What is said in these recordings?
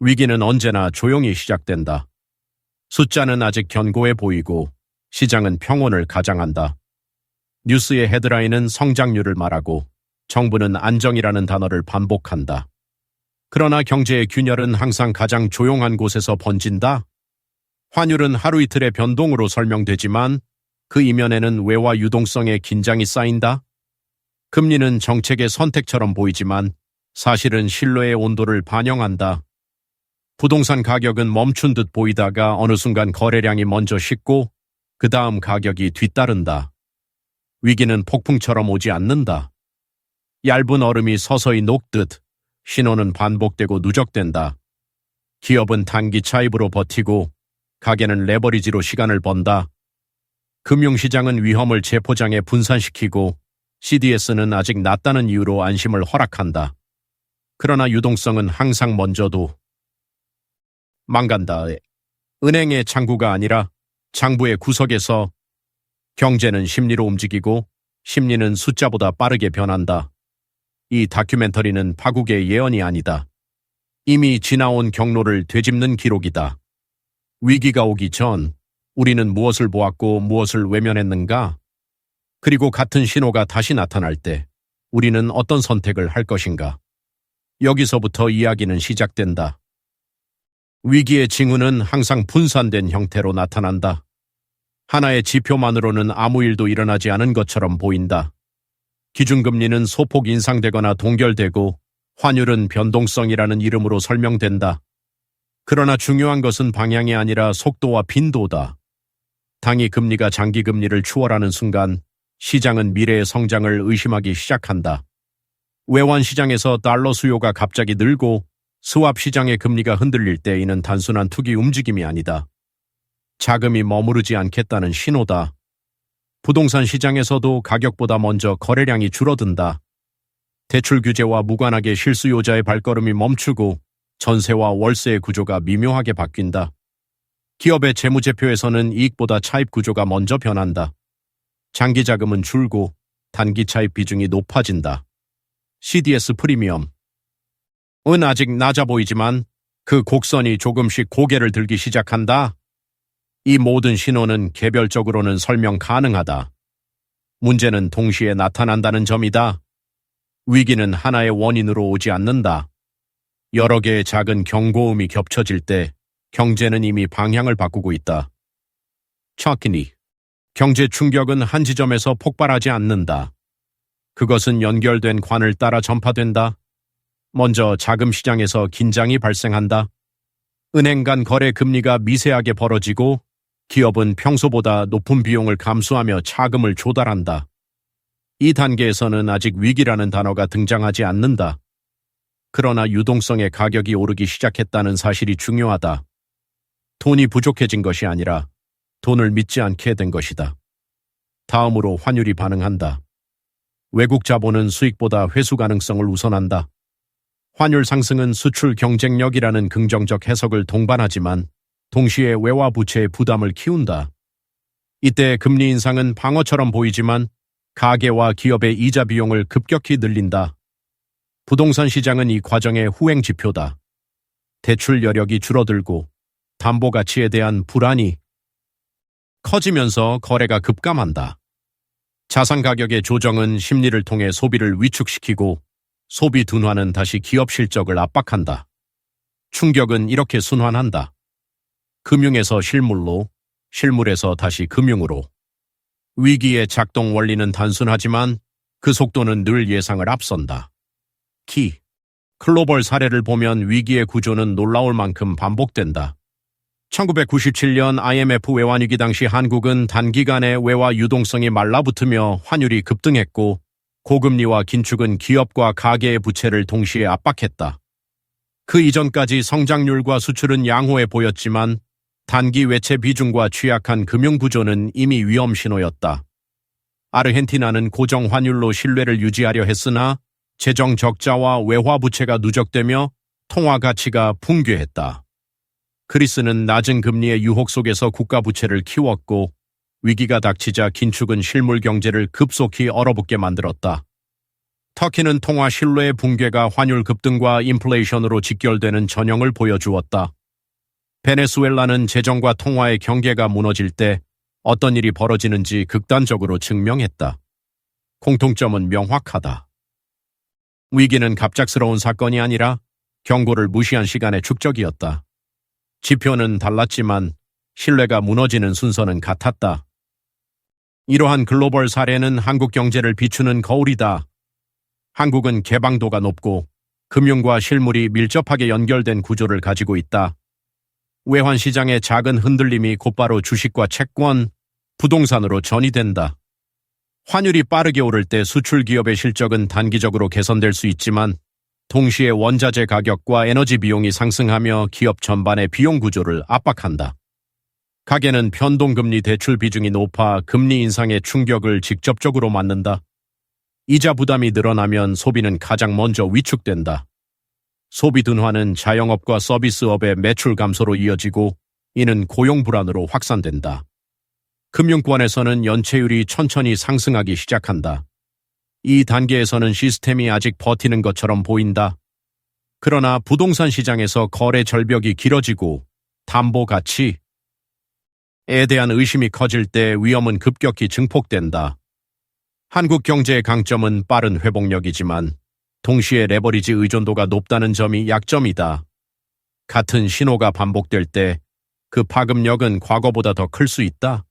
위기는 언제나 조용히 시작된다. 숫자는 아직 견고해 보이고 시장은 평온을 가장한다. 뉴스의 헤드라인은 성장률을 말하고 정부는 안정이라는 단어를 반복한다. 그러나 경제의 균열은 항상 가장 조용한 곳에서 번진다. 환율은 하루 이틀의 변동으로 설명되지만 그 이면에는 외화 유동성의 긴장이 쌓인다. 금리는 정책의 선택처럼 보이지만 사실은 신뢰의 온도를 반영한다. 부동산 가격은 멈춘 듯 보이다가 어느 순간 거래량이 먼저 식고 그 다음 가격이 뒤따른다. 위기는 폭풍처럼 오지 않는다. 얇은 얼음이 서서히 녹듯 신호는 반복되고 누적된다. 기업은 단기 차입으로 버티고 가게는 레버리지로 시간을 번다. 금융시장은 위험을 재포장해 분산시키고 CDS는 아직 낮다는 이유로 안심을 허락한다. 그러나 유동성은 항상 먼저도 망간다. 은행의 창구가 아니라 장부의 구석에서. 경제는 심리로 움직이고 심리는 숫자보다 빠르게 변한다. 이 다큐멘터리는 파국의 예언이 아니다. 이미 지나온 경로를 되짚는 기록이다. 위기가 오기 전 우리는 무엇을 보았고 무엇을 외면했는가? 그리고 같은 신호가 다시 나타날 때 우리는 어떤 선택을 할 것인가? 여기서부터 이야기는 시작된다. 위기의 징후는 항상 분산된 형태로 나타난다. 하나의 지표만으로는 아무 일도 일어나지 않은 것처럼 보인다. 기준금리는 소폭 인상되거나 동결되고 환율은 변동성이라는 이름으로 설명된다. 그러나 중요한 것은 방향이 아니라 속도와 빈도다. 당이 금리가 장기금리를 추월하는 순간 시장은 미래의 성장을 의심하기 시작한다. 외환시장에서 달러 수요가 갑자기 늘고 스왑 시장의 금리가 흔들릴 때 이는 단순한 투기 움직임이 아니다. 자금이 머무르지 않겠다는 신호다. 부동산 시장에서도 가격보다 먼저 거래량이 줄어든다. 대출 규제와 무관하게 실수요자의 발걸음이 멈추고 전세와 월세의 구조가 미묘하게 바뀐다. 기업의 재무제표에서는 이익보다 차입 구조가 먼저 변한다. 장기 자금은 줄고 단기 차입 비중이 높아진다. CDS 프리미엄은 아직 낮아 보이지만 그 곡선이 조금씩 고개를 들기 시작한다. 이 모든 신호는 개별적으로는 설명 가능하다. 문제는 동시에 나타난다는 점이다. 위기는 하나의 원인으로 오지 않는다. 여러 개의 작은 경고음이 겹쳐질 때 경제는 이미 방향을 바꾸고 있다. 척키니 경제 충격은 한 지점에서 폭발하지 않는다. 그것은 연결된 관을 따라 전파된다. 먼저 자금 시장에서 긴장이 발생한다. 은행 간 거래 금리가 미세하게 벌어지고 기업은 평소보다 높은 비용을 감수하며 차금을 조달한다. 이 단계에서는 아직 위기라는 단어가 등장하지 않는다. 그러나 유동성의 가격이 오르기 시작했다는 사실이 중요하다. 돈이 부족해진 것이 아니라 돈을 믿지 않게 된 것이다. 다음으로 환율이 반응한다. 외국 자본은 수익보다 회수 가능성을 우선한다. 환율 상승은 수출 경쟁력이라는 긍정적 해석을 동반하지만 동시에 외화 부채의 부담을 키운다. 이때 금리 인상은 방어처럼 보이지만 가계와 기업의 이자 비용을 급격히 늘린다. 부동산 시장은 이 과정의 후행 지표다. 대출 여력이 줄어들고 담보 가치에 대한 불안이 커지면서 거래가 급감한다. 자산 가격의 조정은 심리를 통해 소비를 위축시키고 소비 둔화는 다시 기업 실적을 압박한다. 충격은 이렇게 순환한다. 금융에서 실물로, 실물에서 다시 금융으로. 위기의 작동 원리는 단순하지만 그 속도는 늘 예상을 앞선다. 글로벌 사례를 보면 위기의 구조는 놀라울 만큼 반복된다. 1997년 IMF 외환위기 당시 한국은 단기간에 외화 유동성이 말라붙으며 환율이 급등했고 고금리와 긴축은 기업과 가계의 부채를 동시에 압박했다. 그 이전까지 성장률과 수출은 양호해 보였지만 단기 외채 비중과 취약한 금융구조는 이미 위험 신호였다. 아르헨티나는 고정 환율로 신뢰를 유지하려 했으나 재정 적자와 외화 부채가 누적되며 통화 가치가 붕괴했다. 그리스는 낮은 금리의 유혹 속에서 국가 부채를 키웠고 위기가 닥치자 긴축은 실물 경제를 급속히 얼어붙게 만들었다. 터키는 통화 신뢰의 붕괴가 환율 급등과 인플레이션으로 직결되는 전형을 보여주었다. 베네수엘라는 재정과 통화의 경계가 무너질 때 어떤 일이 벌어지는지 극단적으로 증명했다. 공통점은 명확하다. 위기는 갑작스러운 사건이 아니라 경고를 무시한 시간의 축적이었다. 지표는 달랐지만 신뢰가 무너지는 순서는 같았다. 이러한 글로벌 사례는 한국 경제를 비추는 거울이다. 한국은 개방도가 높고 금융과 실물이 밀접하게 연결된 구조를 가지고 있다. 외환시장의 작은 흔들림이 곧바로 주식과 채권, 부동산으로 전이된다. 환율이 빠르게 오를 때 수출 기업의 실적은 단기적으로 개선될 수 있지만 동시에 원자재 가격과 에너지 비용이 상승하며 기업 전반의 비용 구조를 압박한다. 가계는 변동금리 대출 비중이 높아 금리 인상의 충격을 직접적으로 맞는다. 이자 부담이 늘어나면 소비는 가장 먼저 위축된다. 소비 둔화는 자영업과 서비스업의 매출 감소로 이어지고 이는 고용 불안으로 확산된다. 금융권에서는 연체율이 천천히 상승하기 시작한다. 이 단계에서는 시스템이 아직 버티는 것처럼 보인다. 그러나 부동산 시장에서 거래 절벽이 길어지고 담보 가치에 대한 의심이 커질 때 위험은 급격히 증폭된다. 한국 경제의 강점은 빠른 회복력이지만 동시에 레버리지 의존도가 높다는 점이 약점이다. 같은 신호가 반복될 때 그 파급력은 과거보다 더 클 수 있다.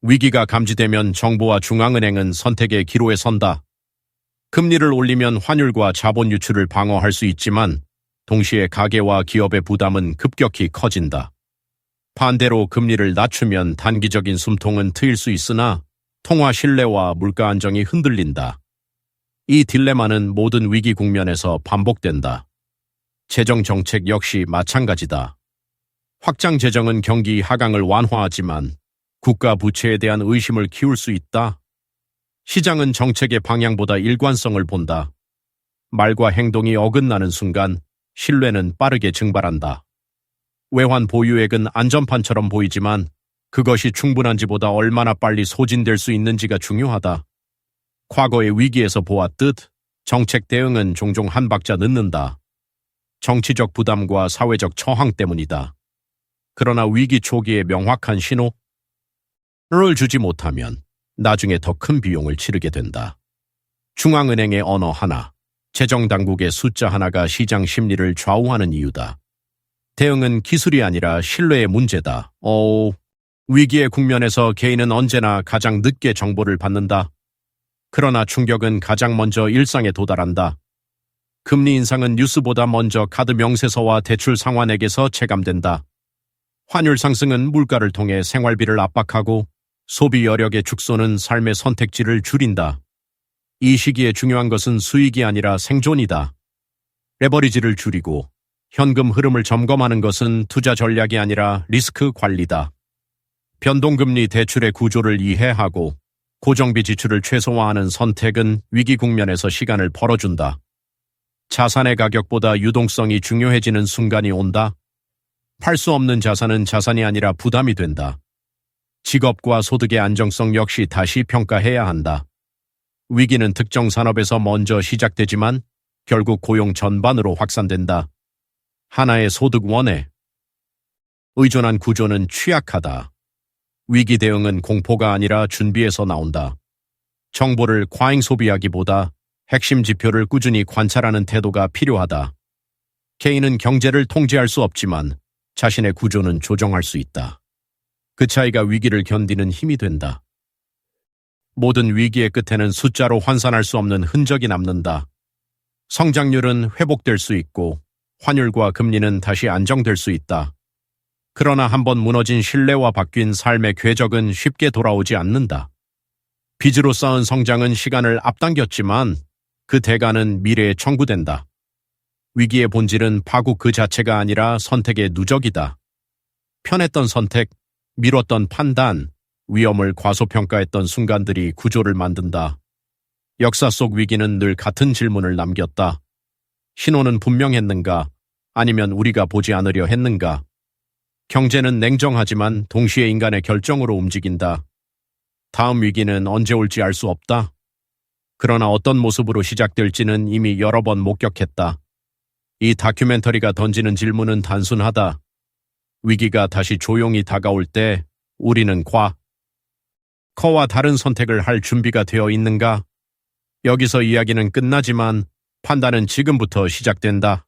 위기가 감지되면 정부와 중앙은행은 선택의 기로에 선다. 금리를 올리면 환율과 자본 유출을 방어할 수 있지만 동시에 가계와 기업의 부담은 급격히 커진다. 반대로 금리를 낮추면 단기적인 숨통은 트일 수 있으나 통화 신뢰와 물가 안정이 흔들린다. 이 딜레마는 모든 위기 국면에서 반복된다. 재정 정책 역시 마찬가지다. 확장 재정은 경기 하강을 완화하지만 국가 부채에 대한 의심을 키울 수 있다. 시장은 정책의 방향보다 일관성을 본다. 말과 행동이 어긋나는 순간 신뢰는 빠르게 증발한다. 외환 보유액은 안전판처럼 보이지만 그것이 충분한지보다 얼마나 빨리 소진될 수 있는지가 중요하다. 과거의 위기에서 보았듯 정책 대응은 종종 한 박자 늦는다. 정치적 부담과 사회적 처항 때문이다. 그러나 위기 초기에 명확한 신호를 주지 못하면 나중에 더 큰 비용을 치르게 된다. 중앙은행의 언어 하나, 재정당국의 숫자 하나가 시장 심리를 좌우하는 이유다. 대응은 기술이 아니라 신뢰의 문제다. 위기의 국면에서 개인은 언제나 가장 늦게 정보를 받는다. 그러나 충격은 가장 먼저 일상에 도달한다. 금리 인상은 뉴스보다 먼저 카드 명세서와 대출 상환액에서 체감된다. 환율 상승은 물가를 통해 생활비를 압박하고 소비 여력의 축소는 삶의 선택지를 줄인다. 이 시기에 중요한 것은 수익이 아니라 생존이다. 레버리지를 줄이고 현금 흐름을 점검하는 것은 투자 전략이 아니라 리스크 관리다. 변동금리 대출의 구조를 이해하고 고정비 지출을 최소화하는 선택은 위기 국면에서 시간을 벌어준다. 자산의 가격보다 유동성이 중요해지는 순간이 온다. 팔 수 없는 자산은 자산이 아니라 부담이 된다. 직업과 소득의 안정성 역시 다시 평가해야 한다. 위기는 특정 산업에서 먼저 시작되지만 결국 고용 전반으로 확산된다. 하나의 소득 원에 의존한 구조는 취약하다. 위기 대응은 공포가 아니라 준비에서 나온다. 정보를 과잉 소비하기보다 핵심 지표를 꾸준히 관찰하는 태도가 필요하다. 개인은 경제를 통제할 수 없지만 자신의 구조는 조정할 수 있다. 그 차이가 위기를 견디는 힘이 된다. 모든 위기의 끝에는 숫자로 환산할 수 없는 흔적이 남는다. 성장률은 회복될 수 있고 환율과 금리는 다시 안정될 수 있다. 그러나 한번 무너진 신뢰와 바뀐 삶의 궤적은 쉽게 돌아오지 않는다. 빚으로 쌓은 성장은 시간을 앞당겼지만 그 대가는 미래에 청구된다. 위기의 본질은 파국 그 자체가 아니라 선택의 누적이다. 편했던 선택, 미뤘던 판단, 위험을 과소평가했던 순간들이 구조를 만든다. 역사 속 위기는 늘 같은 질문을 남겼다. 신호는 분명했는가? 아니면 우리가 보지 않으려 했는가? 경제는 냉정하지만 동시에 인간의 결정으로 움직인다. 다음 위기는 언제 올지 알 수 없다. 그러나 어떤 모습으로 시작될지는 이미 여러 번 목격했다. 이 다큐멘터리가 던지는 질문은 단순하다. 위기가 다시 조용히 다가올 때 우리는 커와 다른 선택을 할 준비가 되어 있는가? 여기서 이야기는 끝나지만 판단은 지금부터 시작된다.